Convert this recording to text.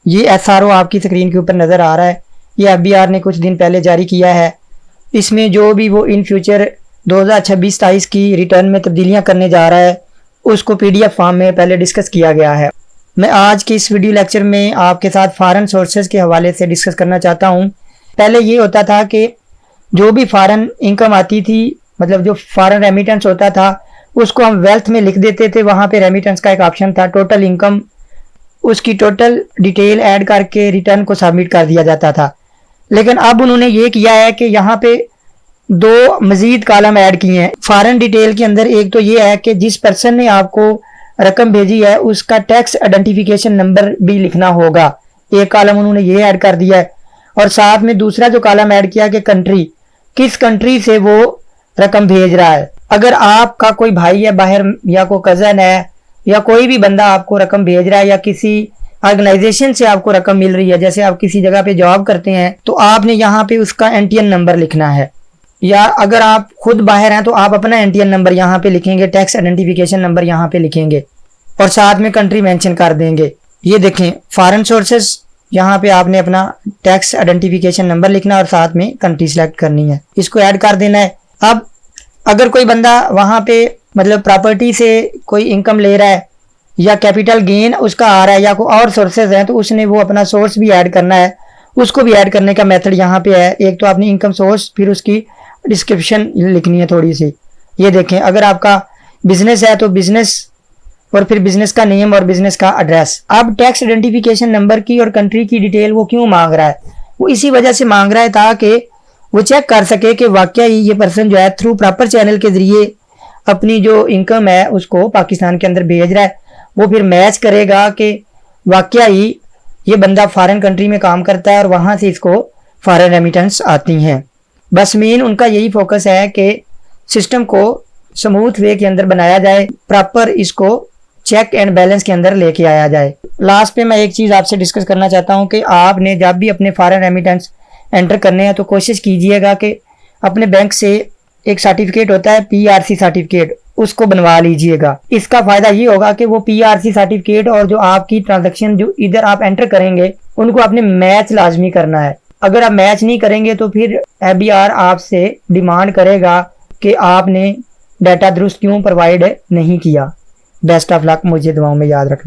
ये SRO आपकी screen के ऊपर नज़र आ रहा है। ये FBR ने कुछ दिन पहले जारी किया है। इसमें जो भी वो इन फ्यूचर 2026-27 की रिटर्न में तब्दीलियां करने जा रहा है उसको PDF फॉर्म में पहले डिस्कस किया गया है। मैं आज के इस वीडियो लेक्चर में आपके साथ फॉरेन सोर्सेज के हवाले से डिस्कस करना चाहता हूँ। पहले ये होता था कि जो भी फॉरेन इनकम आती थी, मतलब जो फॉरेन रेमिटेंस होता था, उसको हम वेल्थ में लिख देते थे। वहाँ पे रेमिटेंस का एक ऑप्शन था, टोटल इनकम, उसकी टोटल डिटेल ऐड करके रिटर्न को सबमिट कर दिया जाता था। लेकिन अब उन्होंने ये किया है कि यहाँ पे दो मजीद कॉलम ऐड किए हैं फॉरेन डिटेल के अंदर। एक तो ये है कि जिस पर्सन ने आपको रकम भेजी है उसका टैक्स आइडेंटिफिकेशन नंबर भी लिखना होगा, एक कॉलम उन्होंने ये ऐड कर दिया है। और साथ में दूसरा जो कॉलम ऐड किया कि कंट्री, किस कंट्री से वो रकम भेज रहा है। अगर आपका कोई भाई है बाहर, या कोई कजन है, या कोई भी बंदा आपको रकम भेज रहा है, या किसी ऑर्गेनाइजेशन से आपको रकम मिल रही है, जैसे आप किसी जगह पे जॉब करते हैं, तो आपने यहाँ पे उसका NTN नंबर लिखना है। या अगर आप खुद बाहर हैं तो आप अपना NTN नंबर यहाँ पे लिखेंगे, टैक्स आइडेंटिफिकेशन नंबर यहाँ पे लिखेंगे और साथ में कंट्री मेंशन कर देंगे। ये देखें, फॉरेन सोर्सेज, यहाँ पे आपने अपना टैक्स आइडेंटिफिकेशन नंबर लिखना और साथ में कंट्री सेलेक्ट करनी है, इसको ऐड कर देना है। अब अगर कोई बंदा वहाँ पे मतलब प्रॉपर्टी से कोई इनकम ले रहा है या कैपिटल गेन उसका आ रहा है या कोई और सोर्सेज हैं, तो उसने वो अपना सोर्स भी ऐड करना है। उसको भी ऐड करने का मेथड यहाँ पे है। एक तो आपने इनकम सोर्स, फिर उसकी डिस्क्रिप्शन लिखनी है थोड़ी सी। ये देखें, अगर आपका बिजनेस है तो बिजनेस, और फिर बिजनेस का नेम और बिजनेस का एड्रेस। अब टैक्स आइडेंटिफिकेशन नंबर की और कंट्री की डिटेल वो क्यों मांग रहा है? वो इसी वजह से मांग रहा है ताकि वो चेक कर सके कि वाकई ये पर्सन जो है थ्रू प्रॉपर चैनल के जरिए अपनी जो इनकम है उसको पाकिस्तान के अंदर भेज रहा है। वो फिर मैच करेगा कि वाकई ये बंदा फॉरेन कंट्री में काम करता है और वहां से इसको फॉरेन रेमिटेंस आती हैं। बस मेन उनका यही फोकस है कि सिस्टम को स्मूथ वे के अंदर बनाया जाए, प्रॉपर इसको चेक एंड बैलेंस के अंदर लेके आया जाए। लास्ट पे मैं एक चीज़ आपसे डिस्कस करना चाहता हूँ कि आपने जब भी अपने फॉरेन रेमिटेंस एंटर करने हैं तो कोशिश कीजिएगा कि अपने बैंक से एक सर्टिफिकेट होता है PRC सर्टिफिकेट, उसको बनवा लीजिएगा। इसका फायदा ये होगा कि वो PRC सर्टिफिकेट और जो आपकी ट्रांजैक्शन जो इधर आप एंटर करेंगे उनको आपने मैच लाजमी करना है। अगर आप मैच नहीं करेंगे तो फिर FBR आपसे डिमांड करेगा कि आपने डाटा दुरुस्त क्यों प्रोवाइड नहीं किया। बेस्ट ऑफ लक, मुझे दुआओं में याद रखना।